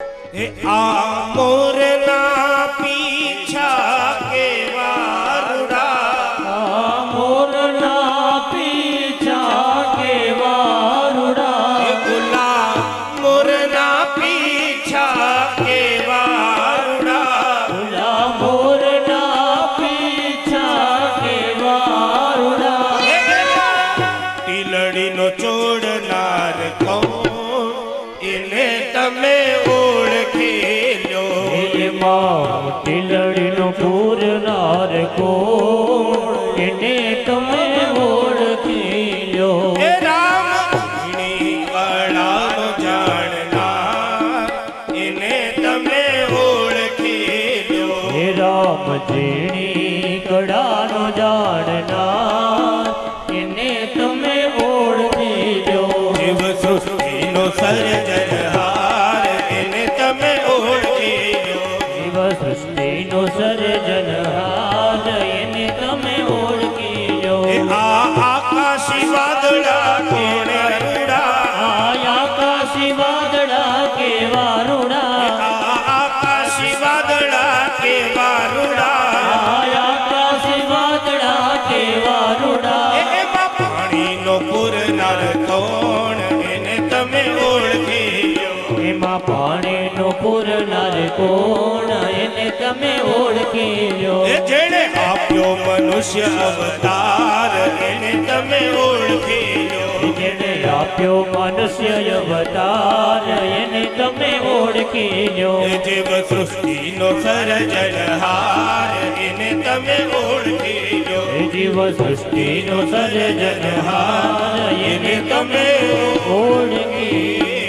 आ मोरना पीछा के वारुड़ा, मोरना पीछा के वारुड़ा, गुलाब मोरना पीछा के वारुड़ा, गुलाब मोरना पीछा के वारुड़ा, ટીલડી નો ચોડનાર કોણ એને તમે ઓળખી લો, એમાં ટીલડી નો પૂરનાર કોણ એને તમે ઓળખી લો. એ રામની કળાનો જાણનાર એને તમે ઓળખી લો, હે રામજીની કળાનો જાણનાર એને તમે ઓળખી લો. જીવ સૃષ્ટિનો સર્જનહાર એને તમે ઓળખી લો, જીવ સૃષ્ટિનો સર્જનહાર એને તમે ઓળખી લો. એ આ આકાશી વાદળા કોણ રૂડા, આ આકાશી વાદળા કેવા રૂડા, આ આકાશી વાદળા કેવા રૂડા, આ આકાશી વાદળા કેવા રૂડા, એમાં પાણીનો પૂરનાર કોણ એને તમે ઓળખી લો, એમાં પાણીનો પૂરનાર કોણ એને તમે ઓળખી લો. એ જેણે આપ્યો મનુષ્ય અવતાર એને તમે ઓળખી લો, જેને આપ્યો મનુષ્ય અવતાર એને તમે ઓળખી લો. એ જીવ સૃષ્ટિનો સર્જનહાર એને તમે ઓળખી લો, એ જીવ સૃષ્ટિનો સર્જનહાર એને તમે ઓળખી